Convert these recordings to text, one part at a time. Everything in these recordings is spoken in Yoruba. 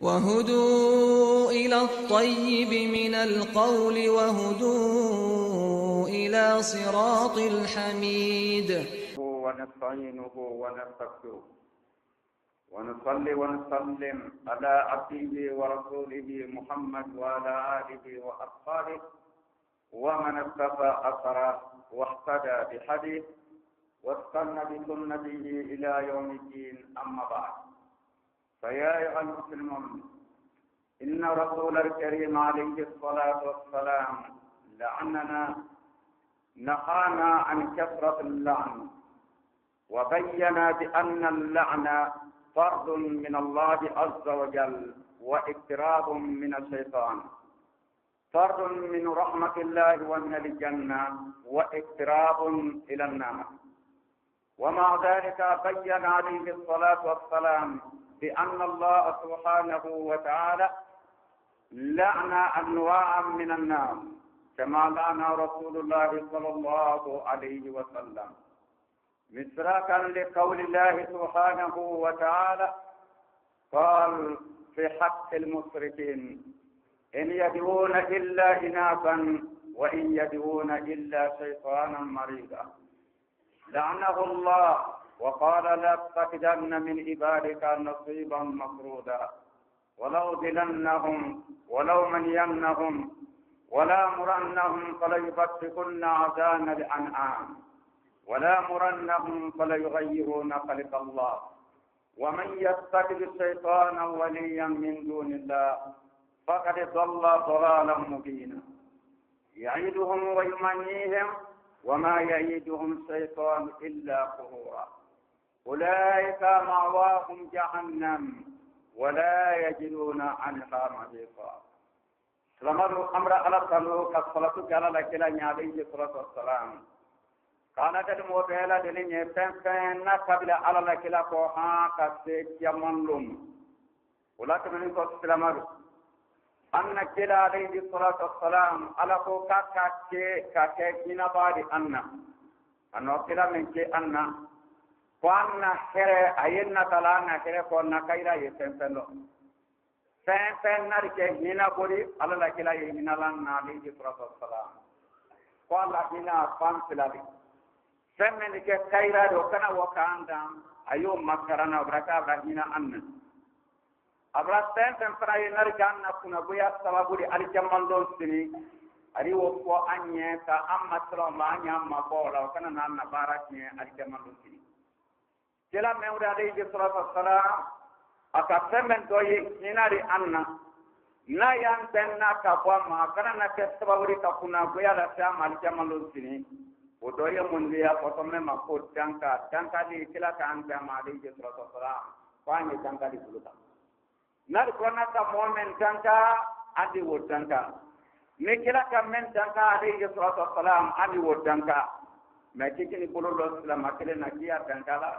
وهدوا إلى الطيب من القول وهدوا إلى صراط الحميد. ونستعينه ونستغفره ونصلي ونسلم على عبده ورسوله محمد وعلى آله وأصحابه ومن اتبع أثره واهتدى بهديه واستنى بسنته إلى يوم الدين. أما بعد، فيا أيها المسلمون، إن رسول الكريم عليه الصلاة والسلام نهانا عن كثرة اللعن، وبين بأن اللعن فرض من الله عز وجل واقتراب من الشيطان، فرض من رحمة الله ومن الجنة واقتراب إلى النار. ومع ذلك بين عليه الصلاة والسلام بأن الله سبحانه وتعالى لعن أنواعا من الناس، كما لعن رسول الله صلى الله عليه وسلم، مصداقا لقول الله سبحانه وتعالى قال في حق المشركين: إن يدعون إلا إناثا وإن يدعون إلا شيطانا مريدا، لعنه الله وقال: لأتخذن من عبادك نصيبا مفروضا ولأضلنهم ولأمنينهم ولآمرنهم فليبتكن آذان الأنعام ولآمرنهم فليغيرون خلق الله ومن يتخذ الشيطان وليا من دون الله فقد ضل ضلالا مبينا، يعيدهم ويمنيهم وما يعيدهم الشيطان إلا غرورا، أولئك مأواهم جهنم ولا يجدون عنها محيصا. سلامة أمر على الصلاة والصلاة على الكلام عليه الصلاة والسلام. كانت الموتيلا دلني فين قبل على الكلام كوها كسيك يمنلوم، ولكن من قصة سلامة أن كلا عليه الصلاة والسلام على كوكا كاكينا بعد أن كلا من كي قوانا خير أينا تلانا خير قوانا كيرا يسنسلو فين نارك هنا بوري على الكلا هنا لنا عليه الصلاة والسلام قوانا هنا فان سلابي فمن كي كيرا دوكنا وكاندا أيو مكرنا بركا برهنا أبرستان تنفرای نرجان نکونا بیا سوابوری الجمال دوستنی أري وفو أنيه كأما سلام أنيه أما قولا وكنا نان نباركني الجمال دوستني كلا مورا عليه الصلاة والسلام أكثر من توي هناري أننا نا ينتنا كفوا ما كنا نكسبوري كفونا بيا لسام الجمال دوستني ودوي منليا فتومه مقول تانكا دي كلا كان جمال عليه الصلاة والسلام فاني تانكا دي بلوتا nar kona ka momen tanka adi wotanka mikila ka men tanka alayhi salatu wassalam adi wotanka makikini kululu islam akile na kia tanka la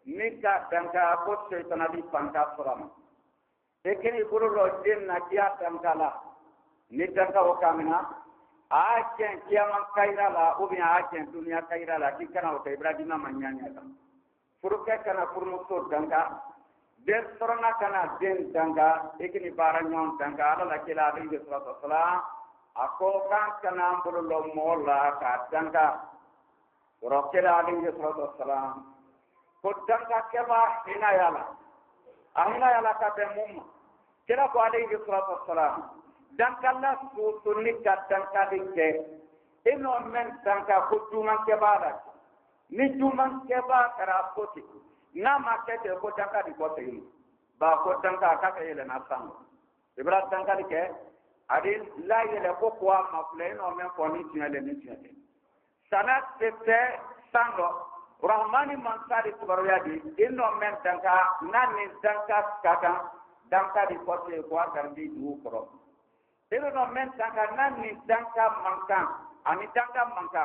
nika tanka ko shaytana di panka salam ekini kululu din na kia tanka la ni tanka wakamina achen kiaman kaira la ubi achen dunia kaira la kikana wa ibrahim manyanya ta furuka kana furmuso tanka des sorona kana den tanga ekini baranyon tanga ala la kila alayhi salatu wassalam ako kan kana mbolo mola ka tanga rokela alayhi salatu wassalam ko tanga keba hinayala ka be mumma kila ko alayhi salatu wassalam dankalla sunni ka tanga dikke eno men tanga ko tuman kebala ni tuman keba kara koti nama kete ko tanka di ko tayi ba ko tanka ka kayele na sango ibra tanka di ke adil la yele ko kwa mafle no men ko ni tiale ni tiale sanat tete sango rahmani mansari tubariyadi inno men tanka nani tanka kaka tanka di ko te ko gardi du koro inno men tanka nani tanka manka ani tanka manka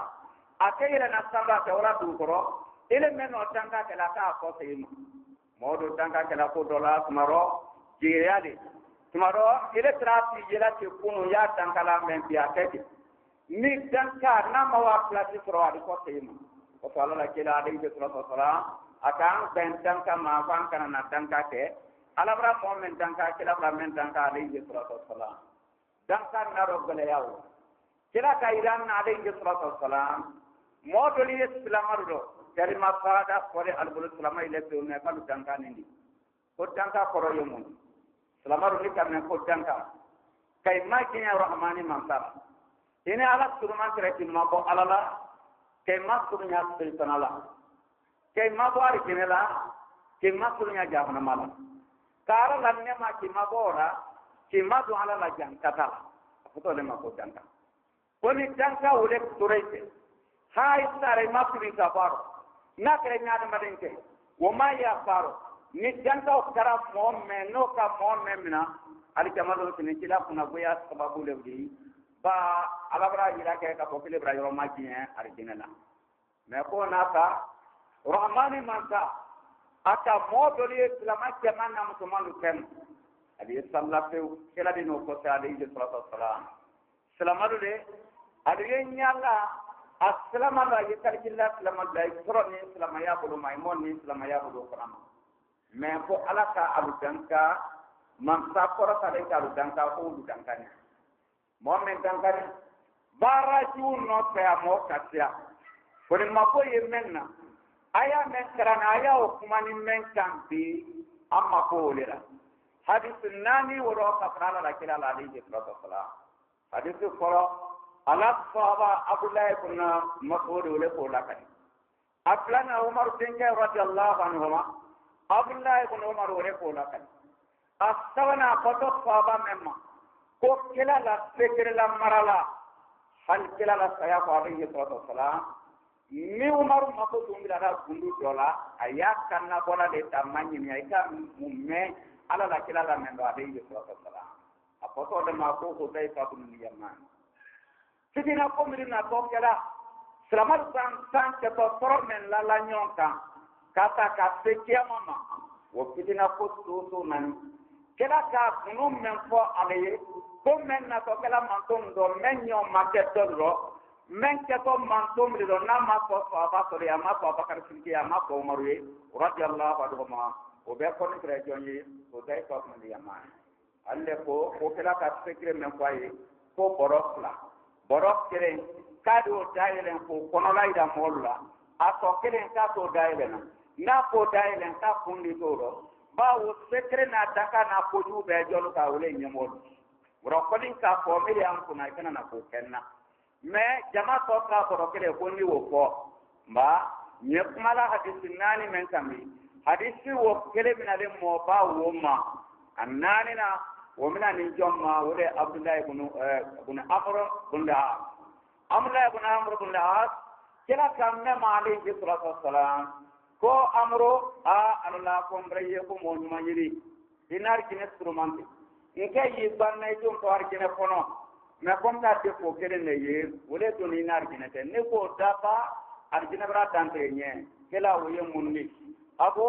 akayele na samba te ora du koro ile meno tanga kala ka ko seyima modu tanga kala ko dola tumaro jiyade tumaro ile trapi jela te kunu ya tanga la men biya kete ni tanga na ma wa plasi pro adi ko seyima ko sala la kila adi ke sura sura akan ben tanga ma fan kana na tanga ke alabra momen danka kilabra men danka alayhi salatu wassalam danka naro gele yawo kila ka iran alayhi salatu wassalam modoli islamarudo kalima fada kore albul islamai le ne kalu danka nindi ko danka koro yomun islamaru ni kamne ko danka kay makinya rahmani mansar ini ala turman tereti mabo alala kay masunya sultanala kay mabo ari kinela kay masunya jahana mala kara lanne ma ki mabora ki madu ala la jankata foto le mako janka koni janka ule turete hay sare mapri ka baro nakre nyaade madenke wo maya baro ni janka o kara mo me no ka mo me mina ali kamado tini kila kuna boya sababu le bi ba alabra ila ke ka popile bra yo majien arginala me ko nata rahmani manta aka modoli islama kemana mutumanu kem ali sallallahu kila dino ko ta alayhi salatu wassalam salamalu de ali nyalla aslama la yitarkilla salama da isro ni salama ya bulu maimon ni salama ya bulu qur'an me ko alaka aludanka man sapora sale ka aludanka ko aludanka ni momen danka ni baraju no pe amo katia ko ni mako yemenna aya men karana aya o kumani men kampi amma ko lera hadith nani woro kafrala la kila la alayhi salatu wassalam hadith koro ala sahaba abdullah ibn mas'ud wala ko la kan aplana umar bin radhiyallahu anhu abdullah ibn umar wala ko la kan astawana qato sahaba memma ko kila la sekere la marala hal kila la saya ko alayhi salatu wassalam ni umar mako dungila da gundu dola aya kanna bola de tamanyi ni ayka mumme ala la kila la mendo alayhi salatu wassalam apoto de mako ko dai fa bin yaman sidina ko mirina ko kala selamat san ke to tormen la la nyonka kata ka sekia mama wo sidina ko to nan kala ka kunum men fo alaye ko men na to kala manton do men nyo maketo ro men ke to mantom do na ma ko fa to ya ma ko bakar sinki ya ma ko maruye radiyallahu anhu ma o be ko ni kre jonyi o dai ko ni yaman alle ko kala ka sekre men ko ay ko borokla borok kere kado dailen ko kono laida molla ato kere ka to dailen na ko dailen ka kundi toro ba o sekre na daka na ko ju be jolu ka wole nyamol brokolin ka ko mi am kuna kana na ko kenna me jama to ka ko kere ko ni wo ko ba nye kumala hadisi nani men kambi hadisi wo kele minale mo ba wo ma annani na ومن الجمع ولا عبد الله بن عمرو بن العاص عبد الله بن عمرو بن العاص كلا كان ما عليه الصلاه والسلام كو عمرو الله كم بريكم ونميري دينار كنس رومانتي إنك يبان نيجون توار كنا كنو ما كم تاتي فوكر نيجي ولا دينار كنس نيكو دابا أرجنا برا تانتينيه كلا ويا مني أبو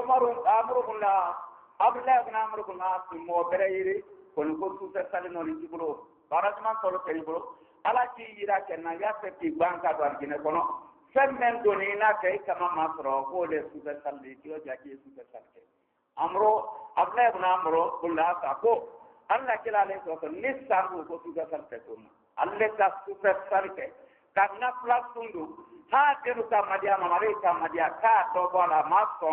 عمرو بن العاص عبد الله بن عمرو بن العاص مو بريري kon ko tu ta sale no ni bro barazman solo keri bro ala ci yira kenna ya feti banka do argine kono femmen do ni na kay kama masro ko le su ta sale ti o jaki su ta sale amro abla ibn amro bulla ta ko alla kila le ko ni sangu ko su ta sale ko alle ta su ta sale kanna plus tundu ha teru ta madia mamare ta madia ka to bola maso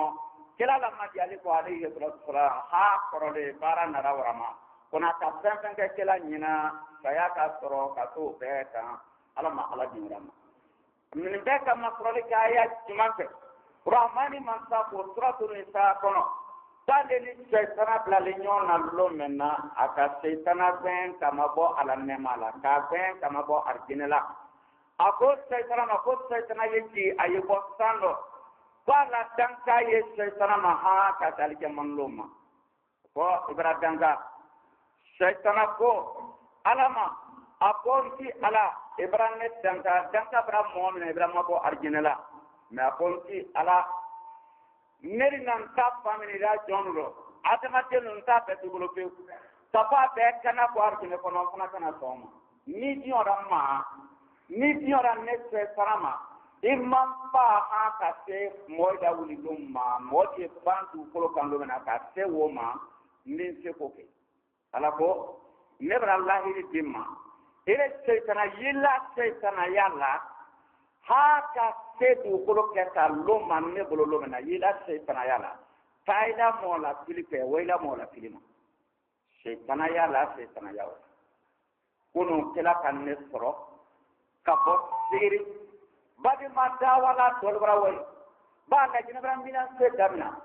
kila la madia le ko alayhi salatu ha korole bara na rawrama kona ka sankan ka kela nyina saya ka soro ka to beka ala ma ala dinrama min beka masrali ka ya timante rahmani man sa ko suratul nisa kono tale ni shaytana blalenya na lo menna aka shaytana ben kama bo ala nemala ka ben kama bo arginela ako shaytana yeki ayibo sando wala danka ye shaytana ma ha ka talike manloma ko ibradanga shaytana ko alama akonti ala ibranet danka bra mu'min ibrahim ko arginela me akonti ala neri nan ta family la jonro atama telun ta petulo pe tapa be kana ko argine ko non kana soma ni diora netse sarama imam pa aka se moida wuli lumma moti bantu kolo kando na ka se woma nin se ko ke ala ko nebra allahi dimma ire seytana yilla seytana yalla haka sedu kolo keta loma ne bolo loma na yilla seytana yalla taida mola filipe wayla mola filima seytana yalla seytana yawo kono kela kan ne soro kapo siri badi mata wala dolbra way ba ga jinabra mina se damna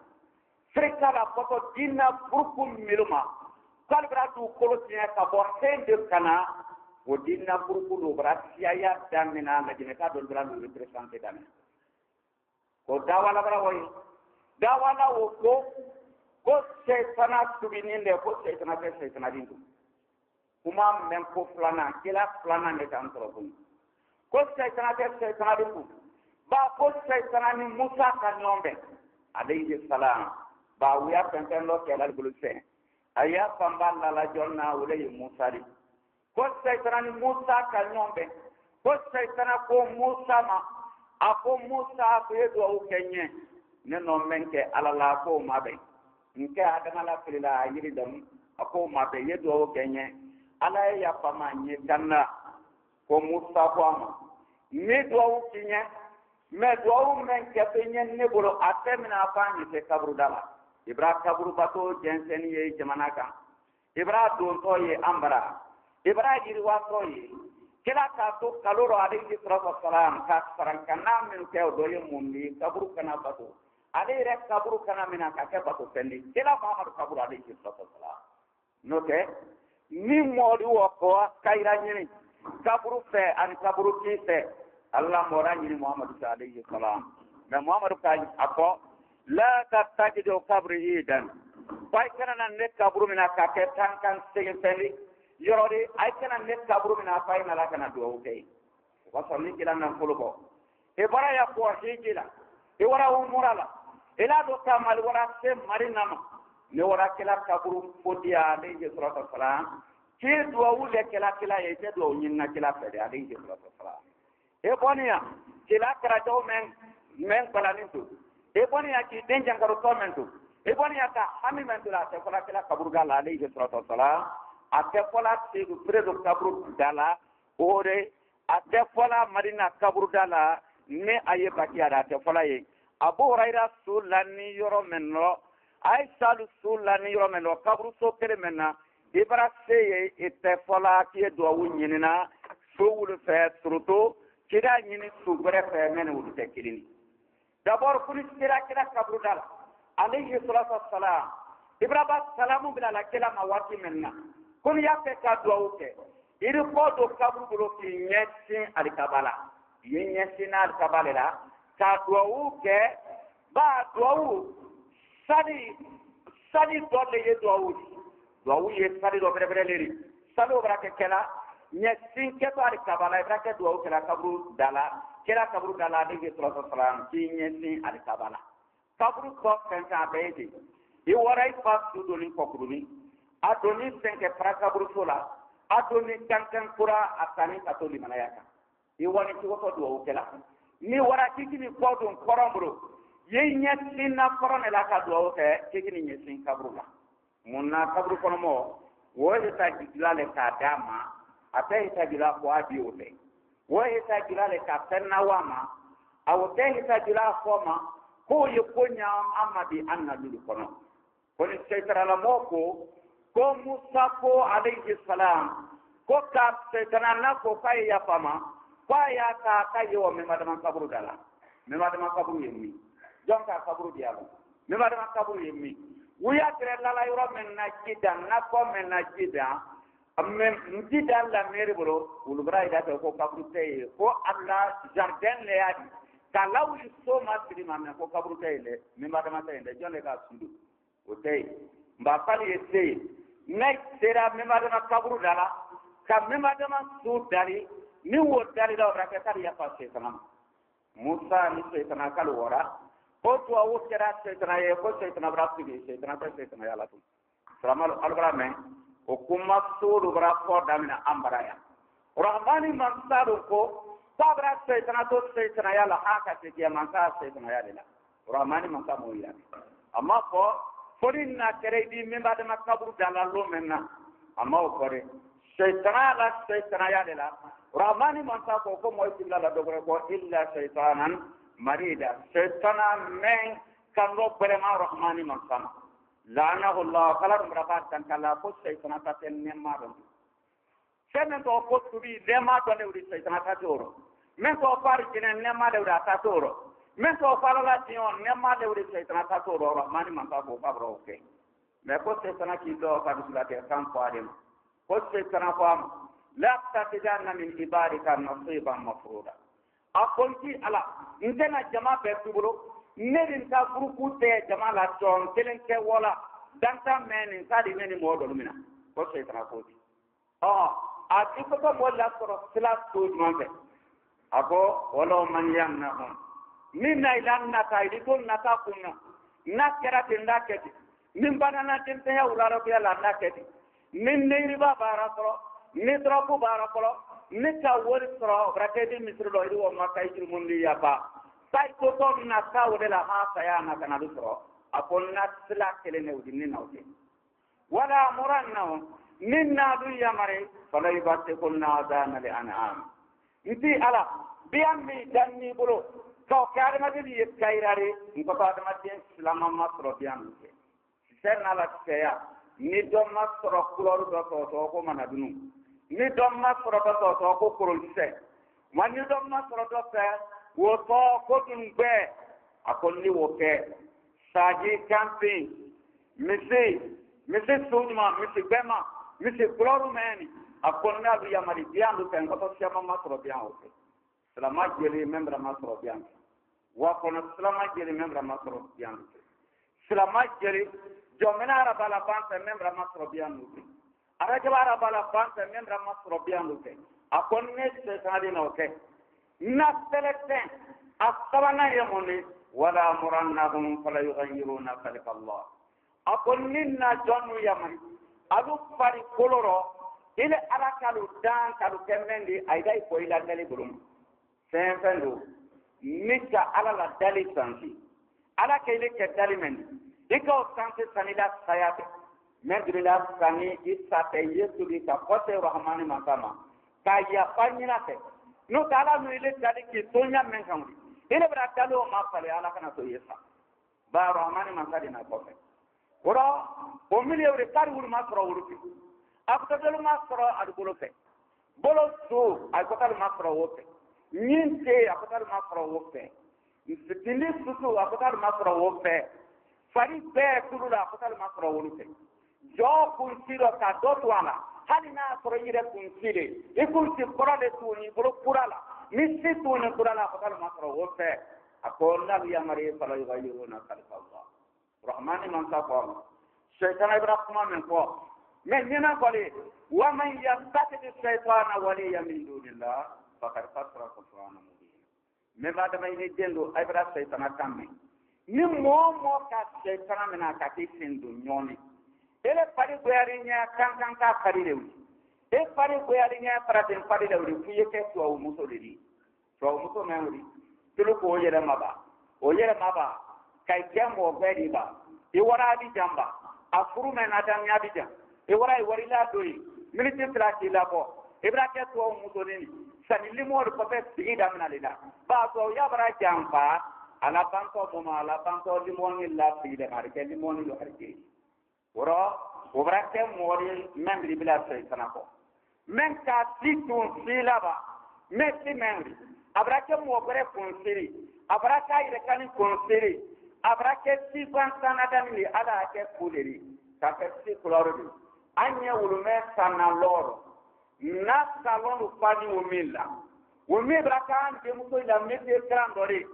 frika la foto dinna burkum miluma kalbra du kolotiya kapo hende kana wo dinna burku no bratia ya damina na jinaka dolbra no represente damina ko dawala bra way dawala wo ko seytana tubininde ko seytana dindu kuma men ko flana kila flana ne tan tropun ko seytana dindu ba ko seytana ni Musa kan nombe alayhi salam ba wiya penten lo kelal buluse aya pamballa la jonna wulay Musa di ko seytana ni Musa kan nombe ko seytana ko Musa ma ako Musa ko yedo o kenye ne no menke alala ko mabe nke adama la filila yiri dam ako mabe yedo o kenye ala ya pama nye kanna ko Musa ko ama ni do o kenye me do men ke penye ne bolo atemina afanye te kabru dala ibra kabru bato jensen ye jamanaka ibra don to ye ambara ibra jiri wa to ye kila ka to kaloro alayhi salam ka sarankanna min ke do ye mundi kabru kana bato ale re kabru kana mina ka ke bato pendi kila Muhammad kabru alayhi salam note ni modi wo ko kaira nyini kabru fe an kabru ki fe Allah mora nyini Muhammad alayhi salam na Muhammad ka ako la tattajidu qabri idan bay kana ne kabru mina ka ke tankan sege pendi yorodi ay kana ne kabru mina fay na la kana do okay wasonni kila nan kuluko e bara ya ko hijila e wara umurala ila do kamal wara se marinama ne wara kila kabru fodiya alayhi salam ke do wule kila ye te do nyinna kila fede alayhi salam e bonia kila karato men balanintu e bonia ki denjan karo tomentu e bonia ka hami mentula te kola kila kabru gala alayhi salam ate kola te predo kabru dala ore ate kola marina kabru dala ne aye bakiara te kola ye Abu Hurairah sulani yoro menno Aisha sulani yoro menno kabru so kere menna ibra seye ite fola ki do wunyina so wulu fe truto kida nyini su gore fe men wulu te kilini d'abord kulis kira kabru dala alayhi salatu wassalam ibra ba salamu bila la kila mawati menna kun ya fe ka do wuke iri ko do kabru do ki nyeti alikabala yenyeti na alikabala la ka duawu ke ba duawu sadi dole ye duawu ye sadi do bere leri sado brake kela nye sinke to ari kabala brake duawu kela kabru dala de sallallahu salam ki nye sin ari kabala kabru ko pensa beji i warai pas dudoni kokruni adoni senke pra kabru sola adoni kankan kura atani katoli manayaka i wani ko duawu kela ni wara kikini kodun korombro ye nyetin na korone la ka do ke kikini nyetin kabru la munna kabru kono mo wo hita gilale ka dama ate hita gila ko abi ode wo hita gilale ka tenna wama aw te hita gila foma ko ye konya amadi anna lulu kono koni seytara la moko ko Musa ko alayhi salam ko ka seytana na ko kay ya fama kwa ya ka yo me madama kaburu dala me madama kaburu yemi jonka kaburu dialo me madama kaburu yemi wuya tere la yoro men na kida na ko men na kida amme mtida la mere bro ulubra ida ko kaburu te ko alla jardin le adi kalaw so ma tri ma ko kaburu te le me madama te de jonne ka sundu o te mba pali ete nek sera me madama kaburu dala ka me madama su dari ni wo dari da ora ka ya pa seytana Musa ni seytana kalu ora ko to awu kera seytana ye ko seytana bratu ge seytana ta seytana ya latu ramal albrame o kuma suru bra ko damina ambaraya rahmani mansaru ko sabra seytana to seytana ya la haka te ke mansa seytana ya la rahmani mansa mo ya amma ko فلنا كريدي من بعد ما كبر دلالو منا أما وكره شيطان لا شيطان يا لا رحمن من تاكو موي تلا لا دوغرو إلا شيطانا مريدا شيطان من كان رب ما رحمن من سما لعنه الله قال ربات كان كلا كو شيطان تاتن نمارون سمن تو كو تبي لما تو نوري شيطان تاتورو من تو فارق نما دورا تاتورو من تو فارلا تيون نما دوري شيطان تاتورو رحمن من تاكو كبرو اوكي mais ko شيطان كي دو كادو كان فادم ko شيطان فام لا تتجانا من عبادك نصيبا مفروضا أقولتي على إننا جماعة بتقولوا نرين كبركوا تي جماعة لا تون كلن كولا دانتا من إنسان من مودول منا كل شيء تناقضي أتيكوا مولا صار سلا توج مانك أكو ولو من يمنعهم من إلان نتايدي كل نتاكونا نكرة تنداكتي من بنانا تنتهي ورارو بيا لانكتي من نيربا باراسرو نتراكو باراسرو نتاور سرو بركتي مصر لويدو وما كايشر مندي يابا سايكو تو نتاو دلا ها سيانا كنادو سرو أكون نتسلا كلنه ودين ناوتي ولا مرنهم من نادو يامري فلا يبتكون نادان لأنعام إنتي على بيامي جاني بلو كاو كارما دي يكايراري نكبات مدين سلام مصر بيامي سنة لا تسيا ندم مصر كلورو دو تو منادنو ندم مصر دو تو كورولسه ما ندم مصر دو سه وطا كتن بي أقول لي وكي ساجي كامبين ميسي سونما ميسي بما ميسي كلورو ماني أقول لي أبي يامري بيان دو تنكو تو سيما مصر بيان وكي سلامات جيلي ممبر مصر بيان وكونا سلامات جيلي ممبر مصر بيان سلامات جيلي جومنا ربالا بانتا ممبر مصر بيان وكي أرجو ربالا بانتا ممبر مصر بيان وكي أقول لي سيسالين وكي نستلتين أصبنا يموني ولا مرنهم فلا يغيرون خلق الله أقول لنا جنو يمني أدو فري كولورو إلى أراكالو دان كالو كمندي أيداي كويلا دالي بلوم سينفندو ميكا على لا دالي سانسي على كيلي كدالي مندي إكو سانسي سانيلا سياتي مدرلا ساني إساتي يسو بيكا قوتي رحماني مكاما كايا فانيناتي no tala no ile tali ki tonya men kamri ile bra talo ma pale ala kana to yesa ba rahmani man kadi na ko fe ora o mili ore kar wur ma soro wuruti afta dalo ma soro ad bolo fe bolo so ay ko tal ma soro wote ninte akotal ma soro wote tili susu akotal ma soro wote fari be kudula akotal ma soro wote jo kun siro ka dotwana hali na soro yire kun sire e kun si korale tuni bolo kurala misi tuni kurala akotal ma soro wote akon nabi amari fala yughayiruna khalqa Allah rahmani man taqam shaytan ibrahim man ko men nina qali wa man yattaqi shaytana waliya min dunillah faqad khasara khusrana mubina me bada may ni dendo ibrahim shaytan kamme ni mo ka shaytan mena ka tisindu nyoni ele pari goyarinya kan ka pari rewi e pari goyarinya paraden pari rewi fiye ke to musoliri to muso meuri tulu ko yere maba kai jambo bedi ba e wara di jamba afuru men adam ya bija e wara e warila doyi militi plati la ko ibrahim to musolini sanili mo ko be sigi damna lila ba to ya bara jamba ala banko mo ala banko limoni la sigi de marke limoni lo harke woro obrate mori membri bila saytana ko men ka titun silaba meti membri abrake mo bere konsiri abraka ire kani konsiri abrake si kwansana damni ala ke kuleri ka si kuloro anya wulume sana loro na salonu fani umilla umi braka ande muko ila meti krandori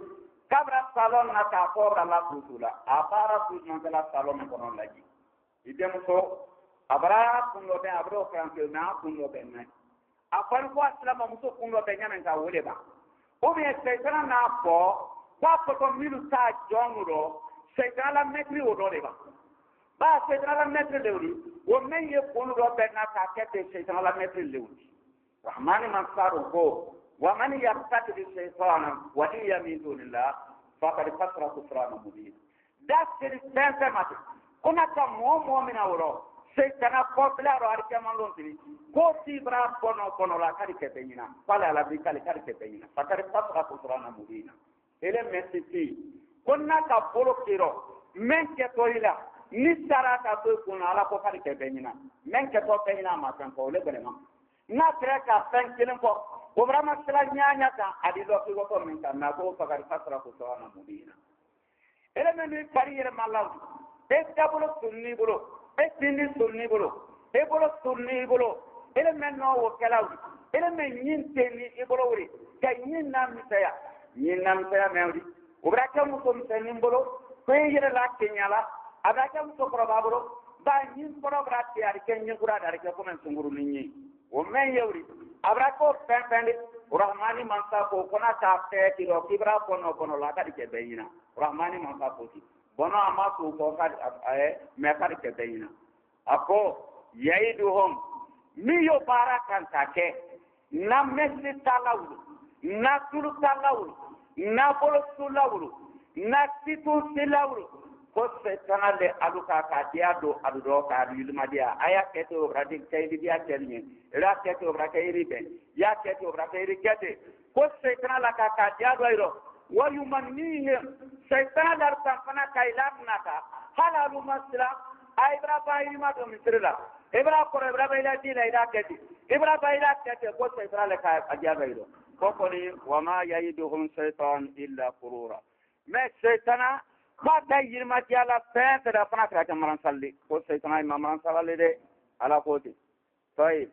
kabra salon na ta fora la kutula apara kutuna la salon kono laji idemuso abara kunno be abro franke na kunno be na afan ko aslama muso kunno be nyana ka wole ba o be seitana na po kwa ko milu ta jonguro seitana la metri o dole ba seitana la metri lewri o menye kunno do be na ka kete seitana la metri lewri rahmani man saru ko wa man yaqtadi bi shaytana waliya min dunillah faqad khasara khusrana mubin that's the sense kuna ta mo mina woro seitana ko blaro arkema lontini ko tibra kono la kadi kepenyina pala ala bi kali kadi kepenyina fakare patra ko surana mudina ele mesiti konna ka bolo kiro men ke toila ni sarata to kuna ala ko kadi kepenyina men ke to penyina ma kan ko le belema na tre ka fen kilin ko obrama sala nyanya ka adi do ko men kan na ko fakare patra ko surana mudina ele men parire malaw e tabolo sunni bolo e tindi sunni bolo e bolo sunni bolo ele men no wo kelaw ele men nyin tenni e bolo wuri kay nyin nam saya mewdi obraka mu ko tenni bolo ko yere la kenyala abaka mu ko probablo ba nyin probati ari kenyin kura dari ko men sunguru ninyi o men yewri abrako pende rahmani mansa ko kona ta te tiro kibra kono la ka dike bayina rahmani mansa ko ti bono ama ko ka me ka dike bayina ako yaiduhum miyo barakan take na mesli talawul na tulu talawul na bolo tulawul na titu tilawul ko se tanale aduka ka diado adudo ka yulma dia aya keto radik taydi dia telni ra keto rakayri be ya keto rakayri kete ko se tanala ka diado ayro wa yumannihi shaytan dar tanfana kailamna ka halalu masla aibra bayima do misrila ibra ko ibra bayla dina ida kete ibra bayla kete ko se tanala ka diado ayro ko ko ni wa ma ya'iduhum shaytan illa qurura ma shaytana ma dayir ma tiala fente da fana kra kamaran salli ko seytana imam salli de ala ko ti tay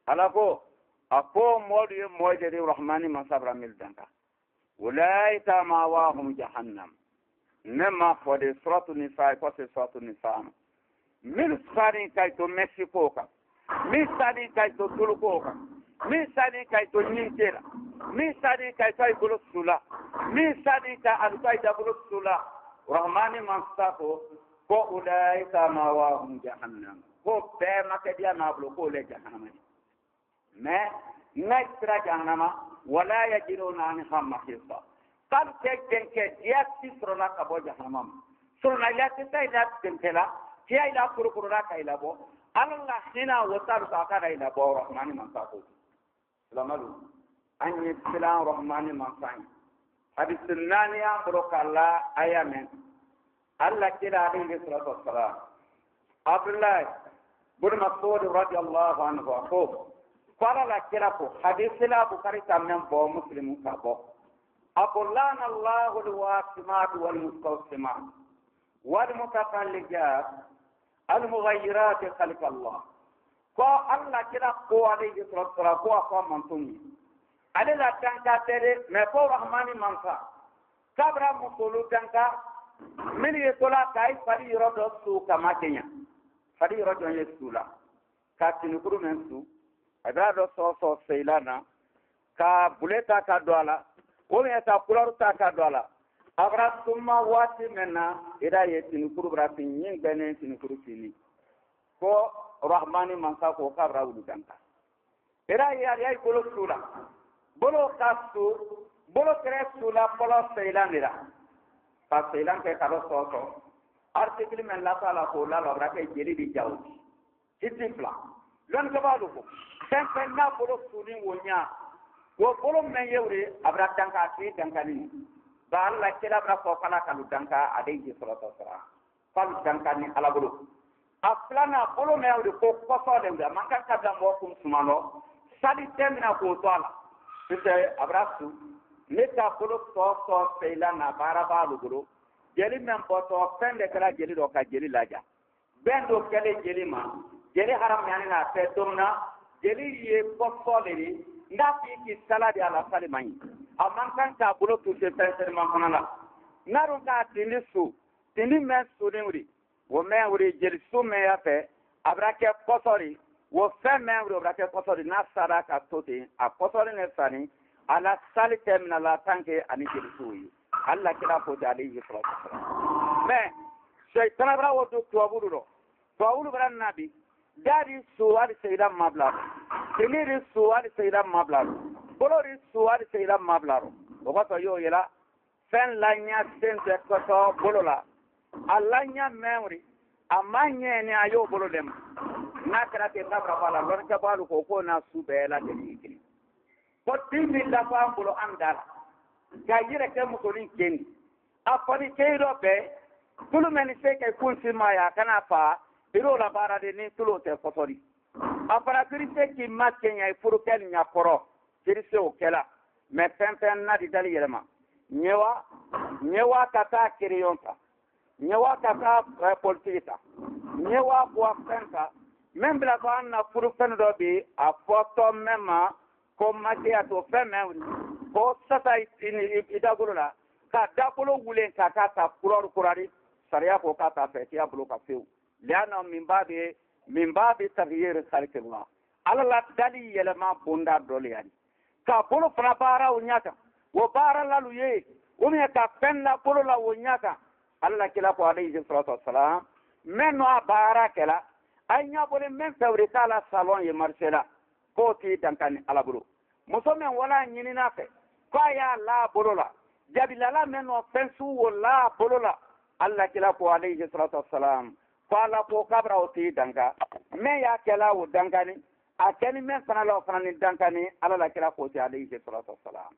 ala ko ako modi moje de rahmani man sabra mil danka ulaika ma wa hum jahannam nema fode suratu nisa ko se suratu nisa mil sari kay to mexico ka mi sari kay to tuluko ka mi sari kay to ninkela mi sari kay to ibulu sula mi sari ka alkay da bulu sula rahmani manstako ko ulaika ma wa hum jahannam ko be makadia na blo ko le jahannam mais naitra jahannama wala yajiruna an hamahisa kam ke ya tisrona ka bo jahannam surna la tayla tentela ya ila kurkurura ka ila bo allah hina wa tarka ka ila bo rahmani manstako lamalu an yitla rahmani manstako hadis nani ya brokalla ayamen Allah kira alayhi salatu wassalam Abdullah bin Mas'ud radhiyallahu anhu ko qala la kira ko hadis la bukhari tamam bo muslim ka bo aqulana Allah alwasimat walmustawsimat walmutafallijat almughayyirat khalq Allah ko Allah kira ko alayhi salatu wassalam ko mantuni ale la tanka tere me ko rahmani mansa kabra musulu tanka mini tola kai fari rodo su kamatenya fari rodo yesula ka tinukuru mensu adrado so seilana ka buleta ka doala o me ta kulor ta ka doala abra summa wati menna ida ye tinukuru bratin yin gane tinukuru tini ko rahmani mansa ko kabra wudu tanka ida ya bolo sula bolo kasu bolo kresula polo seilanira pa seilan ke karo so article men la sala ko la lobra ke jeli di jawdi sitifla lon ko balu ko sempre na bolo suni wonya wo bolo men yewre abra tanka ti tankani ba alla kila bra ko kala kalu tanka ade ji sallallahu alaihi wasallam fal tankani ala bolo aflana bolo me yewre ko so de man kan kabla mo kum sumano sadi temina ko to ala site abrasu neta bolo so seila na baraba luguro jeli men poto pende kala jeli do ka jeli laja bendo kale jeli ma jeli haram yani na petomna jeli ye posoleri ndafi ki saladi ala salimani amman kan ta bolo tu se pende man kanala naru ka tindi men su ni wuri wo men wuri jeli su me ya fe abrake posori wo fe men wuri abrake posori na sara ka tote a posori ne sani ala salite min ala tanke ani jirsuyi alla kila ko alayhi salatu wassalam me shaytan bra wodo tuwabulu bra nabi dari suwari sayyidan mablar tiniri suwari sayyidan mablar bolori suwari sayyidan mablar obato yo yela fen lanya sense ko to bolola alanya memory amanye ni ayo bolo dem na kala te kabra bala lon ka balu ko na su be la de ikri ko timi la fa bolo andala ga yire ke musolin kendi afani keiro be tulu men se ke kunsi maya kana fa iro la bara de ni tulo te fotori afara kirise ki matkenya e furukel nya koro kirise o kela me pempen na di dali yelema nyewa kata kiriyonta nyewa kata politika nyewa kwa fenta membla bana furufen do bi a foto mema ko matia to femen ko sata idagulula ka dakulo wulen ka ta kurari sariya ko ka ta fe ya bulo ka feu liana min babi taghyir khalqillah ala la dali yelema bunda dole yani ka bolo fana bara unyaka wo bara la luye o me ka penna bolo la unyaka alla kila ko alayhi salatu wassalam menno bara kala aynya bole men fawre kala salon ye marcela ko ti dankani ala bolo muso men wala nyini na fe ko ya la bolo la jabila la menno fensu wala bolo la alla kila ko alayhi salatu wassalam ko ala ko kabra o ti danka me ya kala o dankani akeni men fana la fana ni dankani ala la kila ko ti alayhi salatu wassalam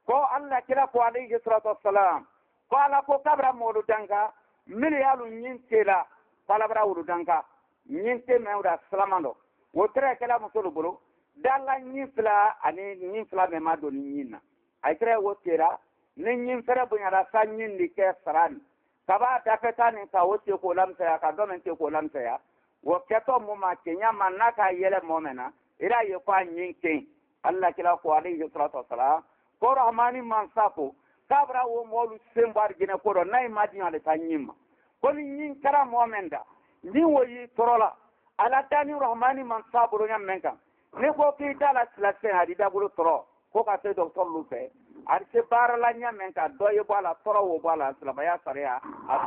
ko alla kila ko alayhi salatu wassalam ko ala ko kabra modu danka miliyalu nyintela palabra wudu danka nyinte mewda salamando wotre kala musulu bulu dalla nyifla ani nyifla me ma do nyinna ay tre wotera ni nyinfere bunyara sanyin di ke sarani kaba daketani ka wote ko lamsa ya ka domente ko lamsa ya wo keto mu ma kenya manaka yele momena ira ye kwa nyinke alla kila ko alayhi salatu wassalam ko rahmani mansapo kabra wo molu sembar gine ko do nay madina le tanyima ko ni nyin kara momenda ni woyi torola ala tani rahmani mansapo ro nyamenka ne ko ki dala slase hadida bulu toro ko ka te docteur lu fe ar se bara la nyamenka do ye bala toro wo bala slaba ya sariya a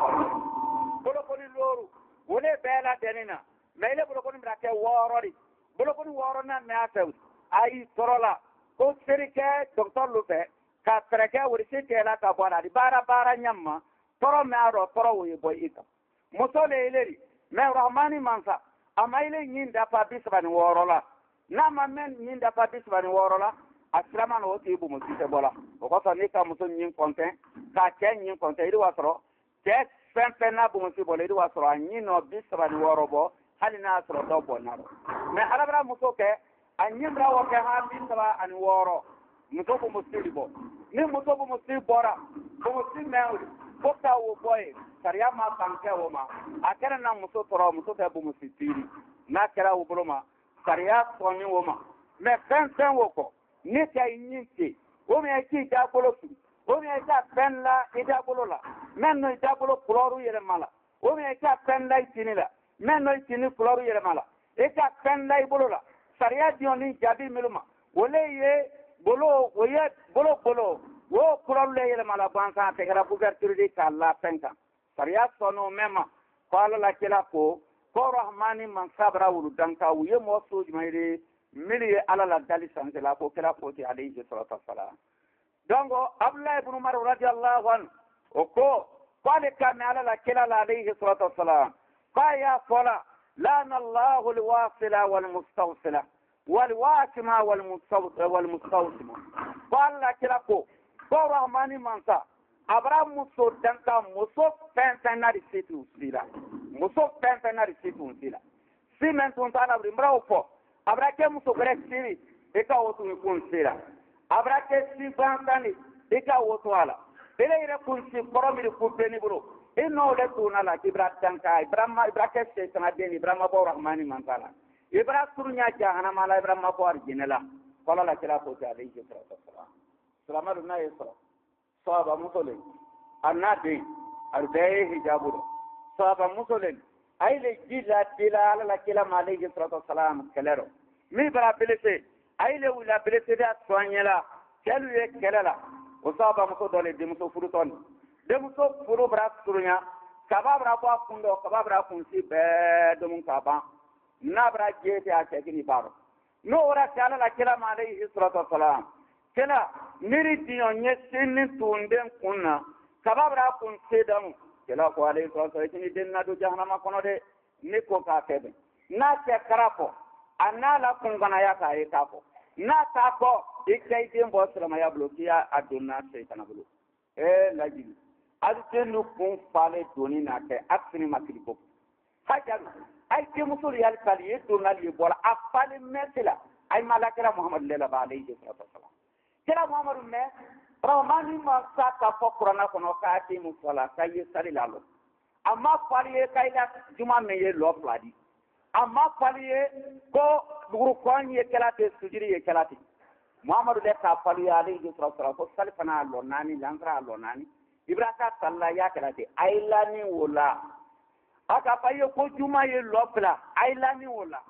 ko ni loru wole bela denina mele bolo ko ni brake worori bolo ko ni worona me atew ai torola ko serike docteur lu fe ka treke wori se kela ka bona di bara nyamma toro me aro toro wo ye boy ika musole ileri me rahmani mansa amaile nyinda pa bisbani worola na men nyinda pa bisbani worola asrama no ti bu musite bola o ko so ni ka muso nyin konten ka ke nyin konten iri wasoro ke fen na bu musite bola iri wasoro anyi no bisbani worobo hali na asro do bonaro me alabra muso ke anyin ra wo ke ha bisba an woro muso bu musite bo ni muso bu musite bora bu musite meuri ko ta wo boy sariya ma banke wo ma akere na muso toro muso te bu musite na kera wo broma sariya soni wo ma me fen wo ko ni ta yinti o me ki da bolo su o me ta penla ida bolo la men no ida bolo kloru yele mala o me ta penla itinila men no itini kloru yele mala e ta penla ibolo la sariya dioni jabi miluma wole ye bolo oye bolo wo kloru le yele mala bansa te gara bugartiri di kala penka sariya sono mema qala la kila ko rahmani man sabra wulu danka wuye mo so jumaire mili ala la dali sanse la ko kila ko ti alayhi salatu wassalam dongo abdullah ibn umar radiyallahu anhu o ko qale kan ala la kila la alayhi salatu wassalam ya sala lana allah alwasila walmustawsila walwasima walmustawsima qala kila ko rahmani mansa abra muso danka muso pentenari situ sila muso pentenari situ sila simenton tana brimra ofo abrake muso grek siri eka wotu ni kunsira abrake si bantani eka wotu ala ele ire kunsi koromiri kupeni bro ino le tuna la kibratan kai brahma ibrake se tana deni brahma bo rahmani mantala ibra surunya jahana mala brahma bo arjinela qala la kila ko alayhi salatu wassalam salama na yesra sahaba musole annabi arbaye hijabu sahaba musole aile jila dila la kila alayhi salatu wassalam kelero mi bara belete aile wala belete da soanyela kelu ye kelela o sahaba muso dole de muso furuton de muso furu bra surunya kababra ba kundo kababra kunsi be do mun kaba nabra jete a tekini baro no ora kala la kila alayhi salatu wassalam kela miri diyo nye sinin tunden kunna kababra kunsi damu kila ko alayhi salatu wa sallam denna do jahannama kono de ni ko ka kebe na te karako anala kun gana ya ka e ka ko na ta ko ikay dem bo salama ya blokiya aduna shaytan bulu laji adtenu kun fale doni na ke aksini makili ko hajaru ay ke musul yal kali yeto nali bola afale mesela ay malakira muhammad lela alayhi salatu wa sallam kila muhammad me rahmani ma sa ka fo qur'ana kono ka ti musala kay sari lalo amma faliye kayla juma me ye lo fladi amma faliye ko buru kwanye kelate sujiri ye kelate muhammadu de ka faliye alayhi salatu ko salfana lo nani lankra lo nani ibraka salla ya kelate ailani wala aka paye ko juma ye lo fla ailani wala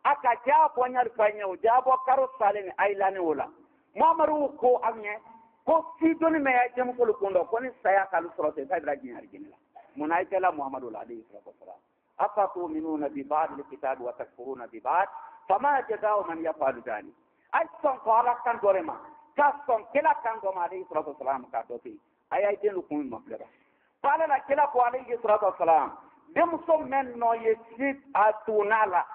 aka jabo nyar fanya o jabo karo saleni ailani wala muhammadu ko amye ko sidoni me ya jemu ko lukundo ko ni saya kalu sorote sai braji nyar ginela munaikala muhammadu alayhi salatu wasalam afatuminuna bi ba'd alkitab wa takfuruna bi ba'd fama jazaa'u man yaf'alu dhalik ay son ko ala kan dorema ka son kila kan do alayhi salatu wasalam ka do ti ay ay den ko mo flera pala la kila ko alayhi salatu wasalam dem so men no yesit atunala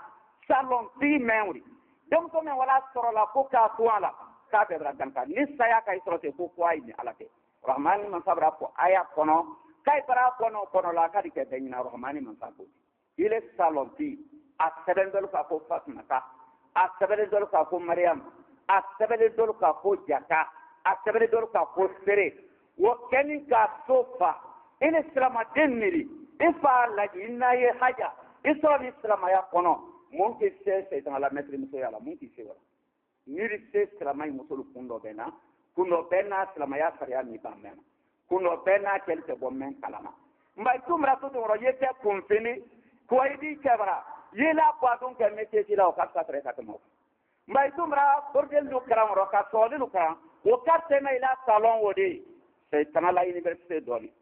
salon ti memory dem so men wala sorola ko ka tuala ka be bradan ka ni saya ka isrote ko ko ay ni alate rahman man sabra ko aya kono kay para kono la kadi ke benyina rahmani man sako ile salonti asabendol ka ko fatmata asabendol ka ko maryam asabendol ka ko jaka asabendol ka ko sere wo keni ka sofa ile islama deniri ifa la inna ye haja iso islama ya kono mon ke se dans la maître muso ya la mon ki se wala ni se islama muso kundo bena islama ya sariya ni ba mena kuno bena kelte bommen kalama mbay tumra to do yete kumfini ko idi kebra yela ko don ke mete ti law ka tre ka mo mbay tumra bordel du karam ro ka so du karam o ka teme ila salon wodi shaytan la université doli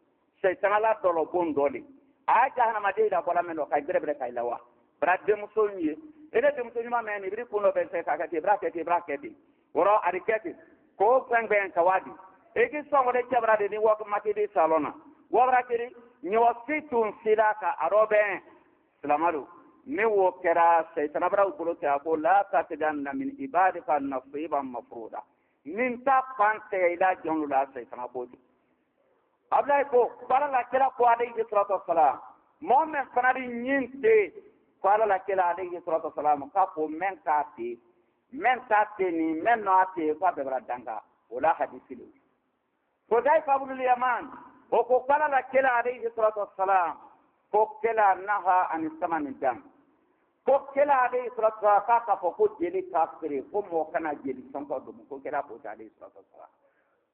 shaytan la dolo bon doli a jahana ma de da bola men ka grebre kay lawa bradde muso nyi ene de muso nyuma men ibri kuno ben se ka ke bracket woro ariketi ko sangben kawadi eki songo de chabra de ni wak makidi salona wabra kiri ni wasitun silaka arobe salamaru ni wo kera shaytan bra ubulo ta ko la tatajanna min ibadika nasiban mafruda min ta pante ila jonula shaytan bodi ablay ko bala la kera ko alayhi salatu wassalam momen fanari nyinte ko la kera alayhi salatu wassalam ka ko men kati ni men no ate ko be bra danga wala hadisi Hudayfa ibn al-Yaman ko kala la kila alayhi salatu wassalam ko kila naha an saman dam ko kila alayhi salatu wassalam ka ko jeli kafiri ko mo kana jeli sonko do ko kila ko alayhi salatu wassalam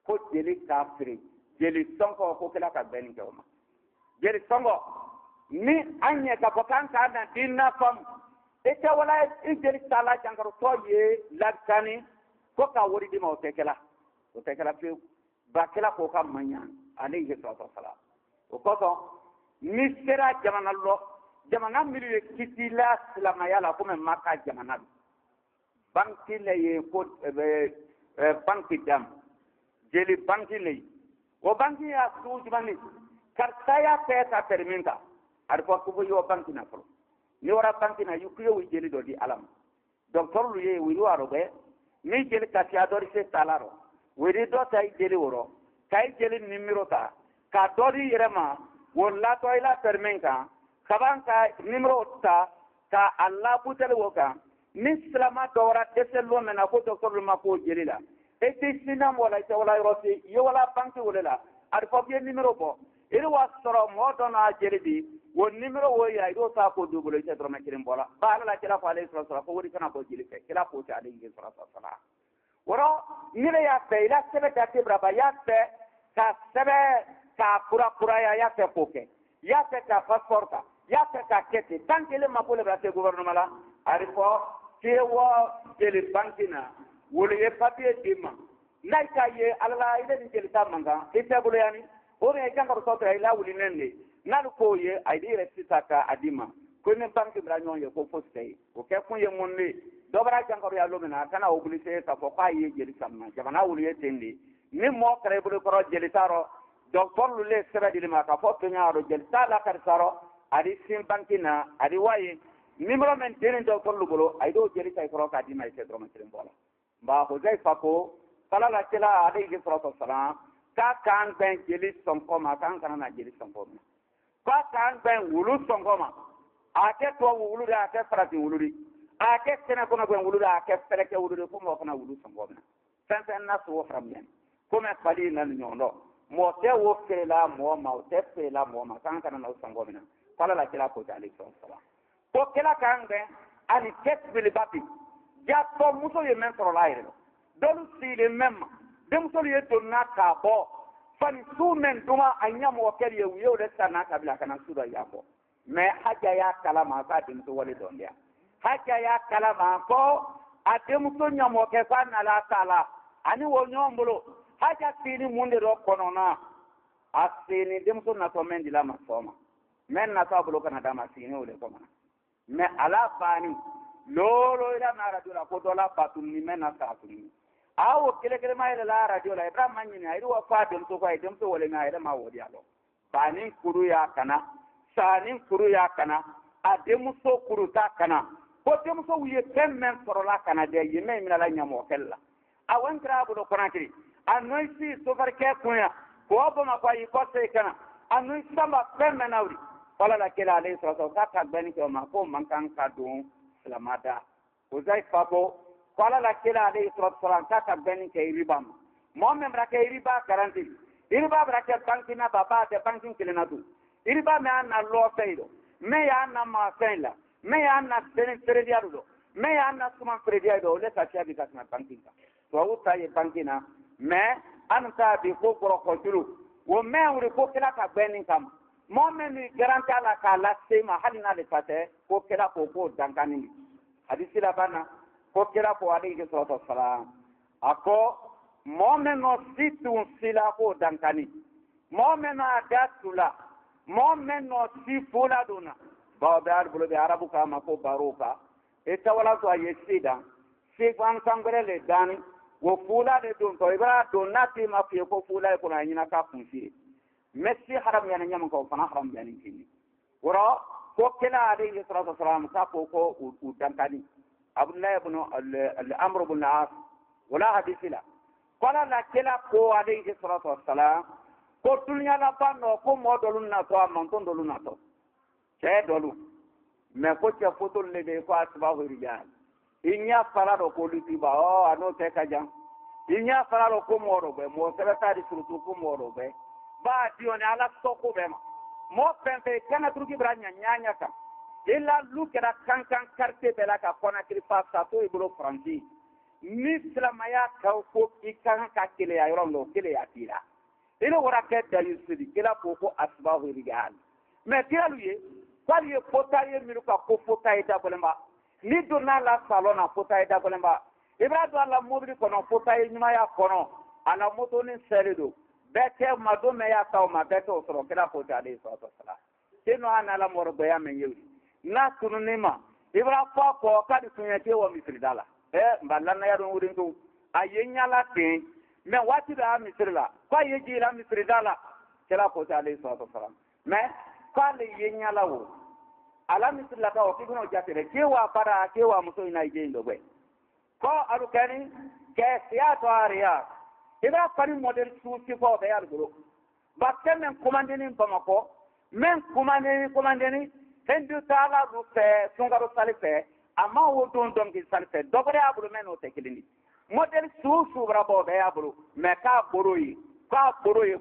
ko jeli kafiri jeli sonko ko kila ka ben jawma jeli sonko ni anya ka kan ka na dinna fam ita wala jeli sala jankaro to ye lakani ko ka wori di mo tekela fi bakela ko kam manya alayhi salatu wassalam o ko ni sera jamana milu kitila salama yala ko men maka jamana banki le ko banki dam jeli banki le o banki ya sujmani kartaya peta terminta ar ko yo banki na folo ni wara banki na yukiyo wi jeli do di alam docteur lu ye wi waro be ni jeli ka ti adori se talaro wiri do tay jeli woro kay jeli numero ta ka dori yerema wala to ila permenka kaban ka numero ta ka alla putel woka mislama dora deselo mena ko docteur ma ko jeli la e ti sinam wala ta wala rosi yo wala banki wala ar ko be numero bo iri wasoro mo dona jeli bi won numero wo ya do ta ko dubulo ci dro makirim bola ba la kila ko alayhi salatu ko wori kana ko jeli fe kila ko ci alayhi salatu woro nile ya fe ila sebe ta tibra ba ya fe ka sebe ka pura ya fe poke ya fe ka passporta ya fe ka kete tankele mapole ba te gouvernement la arifo tewo jeli bankina wole e papier dima laika ye alala ile ni jeli tamanga ite bulo yani ore e kan ko to ila wuli nende nalu ko ye aidi resitaka adima ko ne banki bra nyon ye ko foste o ke kun ye munne dobara jankaro ya lomena kana obulise ka fo ka ye jeli samma jabana wuli ye tendi ni mo kare bulu ko jeli taro docteur lu le sera di ma ka fo peñaro jel sala kar saro adi sim bankina adi wayi numéro men denen docteur lu bolo ay do jeri tay ko ka di may te do ma tirim bola ba ko jay fako sala la tela alayhi salatu wassalam ka kan ben jeli sonko ma kan kana na jeli sonko ma ka kan ben wulu sonko ma ate to wulu da ate farati wulu di ate tena ko na ben wulu da ate fereke wulu de ko mo kana wulu sonko ma sen na so fram yen ko me fali na nyondo mo te wo fela mo ma te fela mo ma kan kana na sonko ma sala la tela ko alayhi salatu wassalam ko kela kan ben ani ket bil bapi ja to muso ye men toro laire dolu sile memma dem solo ye donna ka bo fani su men duma anya mo kel ye wiyo de sana kabila kana suda ya bo me haja ya kala ma ka dem to wale don dia haja ya kala ma ko adem to nya mo ke fa na la sala ani wo nyombolo haja tini munde ro kono na asini dem to na to men dila ma soma men na ta bolo kana dama sini ole ko mana me ala bani lolo ila na radio ko dola batuni men na sa tuni awo kele kele ma ila la radio la ibrahim manyini ayru wa fa dem to ko ay dem to wole ma ila ma wodi alo bani kuru ya kana sanin kuru ya kana adem so kuru ta kana ko dem so wiye temmen sorola kana de yime mi la nyamo kella awan tra bu do konakri anoy si so far ke kunya ko bo ma kwa yi ko se kana anoy samba temmen nawri wala la kela alayhi salatu wa ta bani ko ma ko man kan ka don salamada ko zai fabo wala la kela alayhi salatu wa ta bani ke ribam mo mem ra ke riba garanti riba bra ke bankina baba de bankin kilenatu riba me an lo seido me ya na ma sela me ya na tenen frediado me ya na suma frediado le ta tia bi ka na bankinka to uta ye bankina me an ta bi ko ko tulu wo me wuri ko kela ka bani kam mo men ni garanta la ka la sema halina le fate ko kela ko dankani hadisi la bana ko kela ko alayhi salatu wassalam ako mo men no situ sila ko dankani mo men na datula mo men no si fula duna ba dar bulo be arabu ka ma ko baroka eta wala to ayesida se kwan sangere le dani wo fula de don to ibra don nati ma fi ko fula ko na nyina ka funsi messi haram yana nyam ko fana haram yana kini wora ko kila alayhi salatu wassalam ka ko dankani abdullah ibn al-amr ibn al-as wala hadithila qala la kila ko alayhi salatu wassalam ko dunya la bano ko modolun na to amon ton dolun na to che dolu me ko che foto le be ko asbahu rijal inya farado ko litiba o ano te kajan inya farado ko moro be mo sekretari surutu ko moro be ba dione ala soko be mo pempe kana truki branya nyanya ka illa lukera kankan karte bela ka kona kripa sa to ibro franci ni islamaya ka ko ikan ka kile ya yoro kile ya tira ilo wora ke dalisidi kila ko asbahu rijal me tialu ye kwali ye potaye miru ka ko potaye da bolemba ni donna la salona potaye da bolemba ibrahim ala mobili kono potaye nyuma ya kono ala moto ni seredo bete madome ya taw ma bete osoro kila potaye alayhi salatu wassalam kino ana la morbe ya men yewi na tununima ibrahim fa ko kadi tunyake wa misridala mbalana ya don wurin to ayenya la tin me wati da misrila kwa yeji la misridala kila potaye alayhi salatu wassalam me kale yenya la wo ala misrila ka o kiguno jatere kewa para kewa muso ina ije ndogwe ko arukani ke siato aria ida pani model suci ko be yar guru batte men commandeni bamako men commandeni hendu tala rufe sungaro salife amma wo don ki salife dobre abru men o tekilini model susu brabo be abru me ka boroyi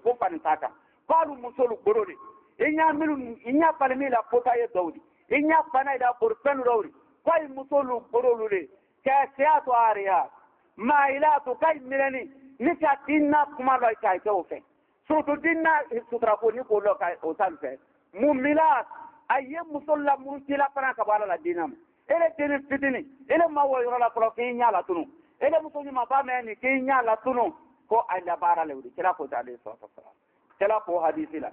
ko panitaka palu musolu borori inya palmila potaye dawdi inya pana da porfenu dawdi kai musolu borolule ka siato aria mailatu kai milani nika dinna kuma lo kai to fe surtout dinna sutra ko ni ko lo kai o salfe mumilat ayye musalla murtila pana ka bala la dinam ele tene fitini ele mawo yoro la pro ke nya la tunu ele musoni ma ba me ni ke nya la tunu ko ala bara le wudi kila ko tale so kila ko hadisi la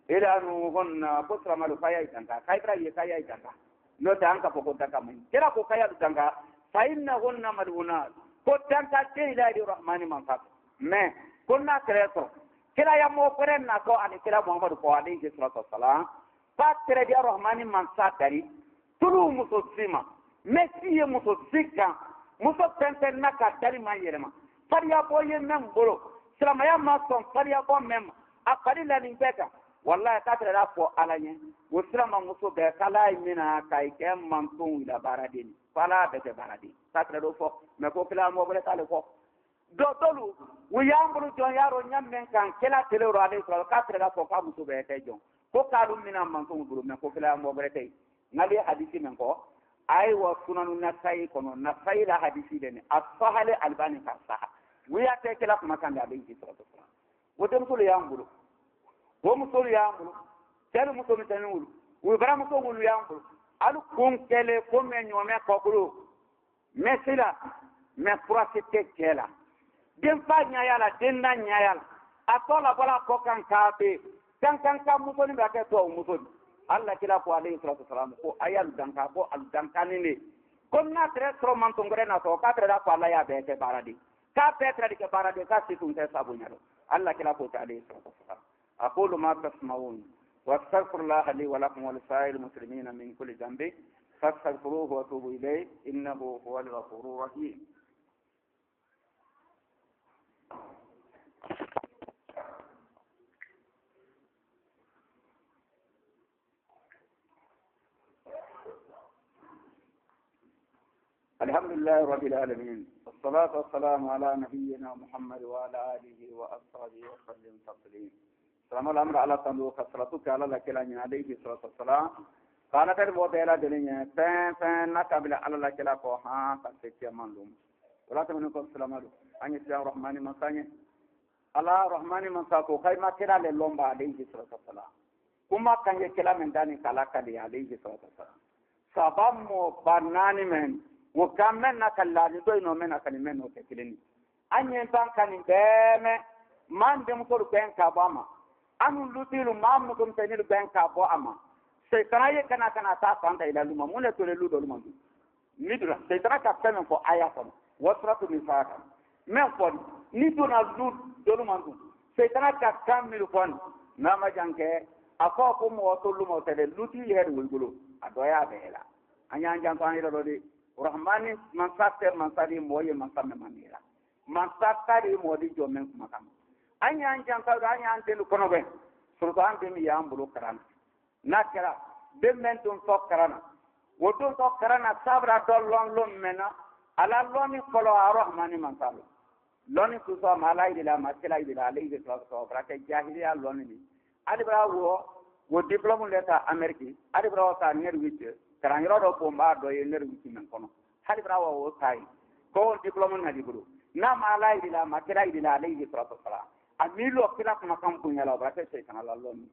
ele anu honna busra malu kaya itanga kaibra ye kaya itanga no tanka ko tanka mun kila ko kaya itanga fa inna honna maduna ko tanka ke ila di rahmani man fa me kunna kreto kila ya mo pere na ko ani kila Muhammad ko alayhi salatu wassalam patre dia rahmani man satari tulu muso sima mesi muso sika muso tenten naka dari man yerema fariya boye mem bolo silamaya ma son fariya bo mem akari la ni beka wallahi katre da ko alanye wo silama muso be kala mina kai ke man tun ila baradini fala be baradi katre do fo me ko kila mo bole tale fo dotolu wiyambulu jon yaro nyammen kan kela telero ale ko katre da ko ka muso be tay jon ko kalu mina man tun bulu me ko kila mo bole tay ngali hadisi men ko ay wa sunanu nasai kono nasai la hadisi deni as-sahal albani ka sahah wiya te kala kuma kan da alayhi salatu wasalam wodem sulu yambulu wo musulu yambulu tele muso mitani wulu wi bara muso wulu yambulu alu kun kele ko men nyome ko kulu mesila me prosite kela den fa nyayala den na nyayala atola bala ko kan kabe kan muso ni ba ke to muso Allah kila ko alayhi salatu wasalam ko ayal danka ko al dankani ne kon na tre tro man tongre na to ka tre da ko Allah ya be ke baradi ka petra ke baradi ka situn te sabunyalo Allah kila ko alayhi salatu wasalam aqulu ma tasma'un wastaghfirullaha li wa lakum wa lisa'il muslimina min kulli dhanbi fastaghfiruhu wa tubu ilayhi innahu huwal ghafurur rahim الحمد لله رب العالمين والصلاة والسلام على نبينا محمد وعلى آله وأصحابه وسلم تسليما سلام الأمر على صندوق صلاتك على لكلان عليه الصلاة والسلام قال تربو تيلا دلين فين نكبل على لكلا كوها تسكي مندوم ولا تمنكم السلام عليكم أن يسلام الرحمن منصاني الله الرحمن منصاكو خيما كلا للومبا عليه الصلاة والسلام كما كان يكلا من داني كلاكا لي عليه الصلاة والسلام سبب بناني من وكمن نكلاني دوي نو من أكني من نو تكلني أني إنسان كان بيم من دمكور بين كاباما أنو لطيلو ما مكم تنيلو بين كابو أما سيطرة يكنا كنا تاسان تيلا لما مولى تولي لودو لما مدرا سيطرة كابتن فو آياتنا وصرة نفاقا من فون نيدونا لود دولو مانتو سيطرة كابتن ملو فون ناما جانكي أكوكو موصولو موتلي لطي يهر ويقولو أدويا بهلا أني أنجان فاني لدودي rahmani mansakter mansari moye mansame mamira mansakari modi jomen makam anya anjan ka anya antelu kono be surto ante mi yambulu karana nakara dementun to karana wodun to karana sabra dollon lom mena ala loni kolo rahmani mansalo loni kuso malai dila maskilai dila alayhi salatu brake jahiliya loni ni ali brawo wo diplôme leta amerique ali brawo ta nerwiche karangiro do pomba do yener wiki men kono hali brawa wo tay ko diplôme na dibulu na malai dila makirai dila alayhi salatu wassalam amilo kila kuma kam kunya la ba tay kan Allah lon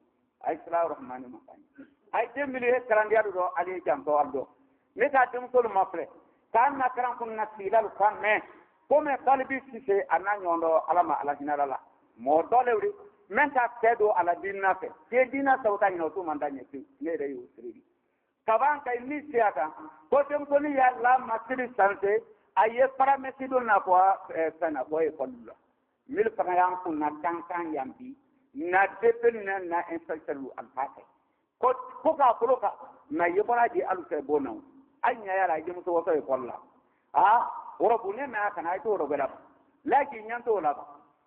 ay sallallahu rahmani makani ay demili he karandiya do ali jam to aldo me ta dum ko mafre kan na karam kun na silal kan me ko me qalbi sise ananyondo alama ala jinala mo dolewri men ta tedo ala dinna fe ke dinna sawta ni to mandanye ne re yusri kaban kay nisiata ko tem ko ni yalla masiri santé aye paramètre do na ko sana ko e kollu mil param ko na kankan yambi na depen na inspecteur al fate ko ka koloka na yebara di alu se bonaw anya yara jimu to wato e kolla woro bunne na kana to ro bela laki nyanto la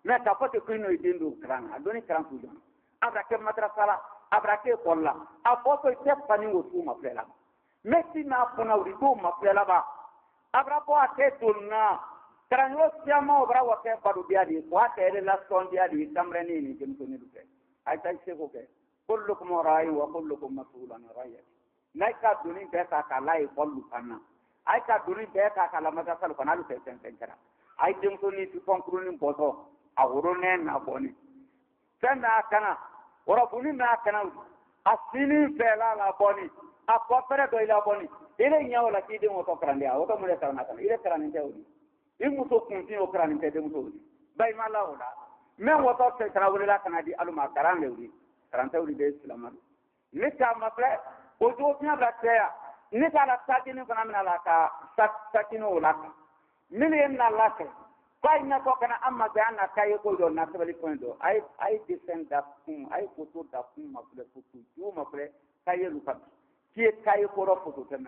na ka fote ko no idindu kran adoni kran fujo abra ke madrasala abrake kolla a foto tepani wotu maflela messi na pona urido maflela ba abra po atetulna tranyo siamo obra wake padu biadi wa tere la son biadi samreni ni jemtoni duke ay tay seko ke kullukum ra'i wa kullukum mas'ulun ra'yati naika duni be ka kala e kollu kanna ay ka duni be ka kala mata sal konalu te tenkara ay jemtoni ti konkuruni boto awuro ne na boni sanda kana ora buni na kana asini fela la boni a kopere do ila boni ile nyawo la kidi mo to krande a to mure kana kana ile krande te odi imu to kunti o krande te mo to odi bay mala ola men woto te kana wala kana di aluma karande odi karante odi be islam ni ta mafle o do tia blatea ni ta la tatini kana mina la ka tatino la ka mili na la ke fay na ko kana amma gana kay ko do na tabali ko do ay descend da kum ay photo da kum ma pule photo ju ma pule kay lu fat ki kay ko ro photo tan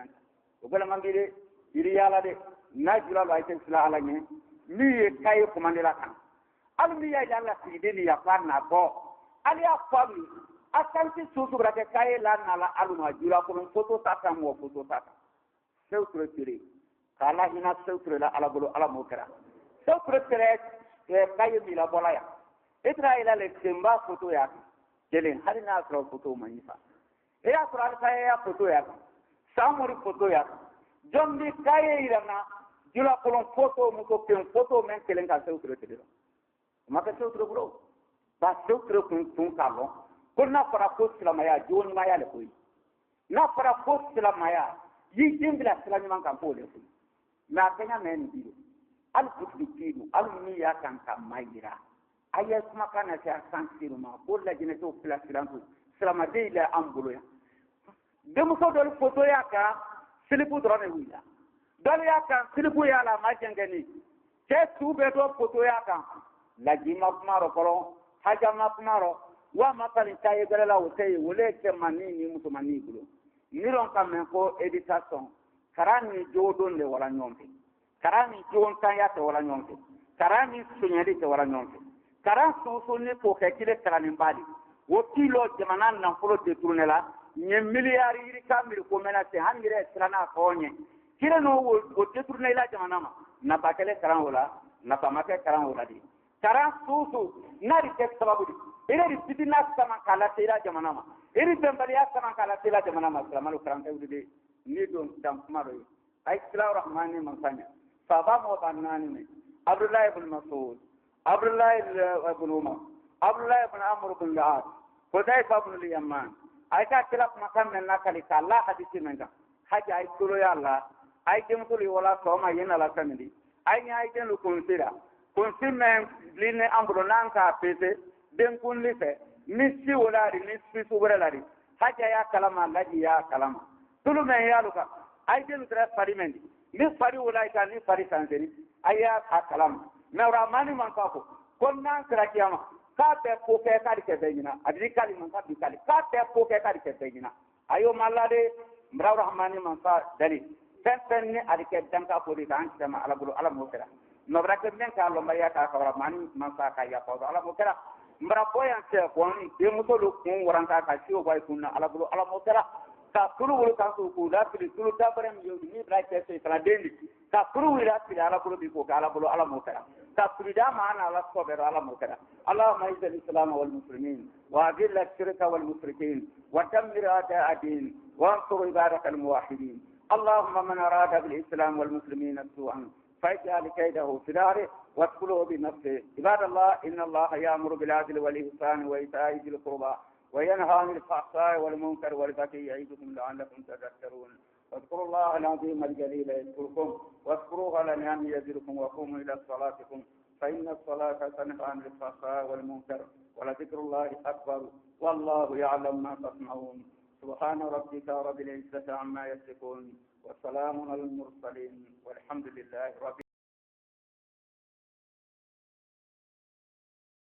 o gala mangire iri yala de na jula ba ay sala ala ni mi kay ko mandela kan al mi ya yalla ti de ni ya parna ko ali ya fami asanti susu brake kay la na la alu ma jula ko photo ta kan mo photo ta sew tire kala hina sew tire la ala bolo ala mo kara sew tire kay mi la bola ya Israel le temba photo ya jelen harina pro photo manifa ya quran kay ya photo ya samuri photo ya jombi kay irana jula ko photo mu ko ken photo men kelen ka sew tire maka sew tire bro ba sew tire kun kalo kuna para ko silamaya joni maya le koy na para ko silamaya yi jimbila silami man kan pole koy na kenya men bido al kutbikidu al miya kan kamayira ayes makana ta sansiru ma bolla jine to plasilanku silama de ila ambulo ya demu so dol photo ya ka silipu drone wila dol ya kan silipu ya la majangani ke sube do photo ya kan la jima maro kolo haja maro wa makali taye gala wote wole ke manini muto manigulo niron kamen ko editation karani jodon le wala nyombe karani jon kan ya to wala nyombe karani sunyali to wala nyombe karan so ne ko ke kile karani mbali wo kilo jamana nan folo de tournela nye miliyari iri kamiri ko mena se hangire strana konye kile no wo de tournela jamana ma na bakele karan wala na pamake karan wala di karan so nari ke sababu di iri sitina sama kala tira jamana ma iri bembaliya sama kala tira jamana ma salamalu karan tawde ni don dam maro ay sila rahmani man fanya faba mo banani me abdullah ibn mas'ud abdullah ibn umar abdullah ibn amr ibn al-as hudayfa ibn al-yaman ay ka kila makam men nakali kala hadisi menga haja ay kulo ya allah ay dem kulo wala so ma yena la kamidi ay ni ay den lu konsira konsimen line ambulo nanka pese den kun life misi wala ri misi subara lari haja ya kalama laji ya kalama tulu men ya luka ay den tra parliament ni pari wala ka ni pari sanseri aya akalam me ramani man ka ko konnan kra kiyama ka te ko ke ka di ke bejina adri kali man ka di kali ka te ko ke ka di ke bejina ayo malade mra rahmani man ka dali sen ni adi ke danka ko di tan sama ala bulu ala mokera no bra ke men ka lo maya ka ka rahmani man ka ya ko ala mokera mra boyan se ko ni de muto lu ko waran ka ka siwo bay kunna ala bulu ala mokera ka kuru wulu kan ko da fili tulu da barem yo ni bra ke se tra dendi ka kuru wila fili ala bulu bi ko ala bulu ala mokera ka kuru da ma ana ala ko be ala mokera allahumma izz al-islam wal muslimin wa adil ash-shirka wal mushrikin wa dammir a'da' ad-din wa ansur ibadak al-muwahhidin اللهم من أراد بالإسلام والمسلمين سوءا فاجعل كيده في داره وادخله بنفسه عباد الله إن الله يأمر بالعدل والإحسان وإيتاء ذي القربى وينهى عن الفحشاء والمنكر والبغي يعظكم لعلكم تذكرون واذكروا الله العظيم الجليل يذكركم واذكروه على نعمه يزدكم وقوموا إلى صلاتكم فإن الصلاة تنهى عن الفحشاء والمنكر ولذكر الله أكبر والله يعلم ما تصنعون سبحان ربك رب العزة عما يصفون والسلام على المرسلين والحمد لله رب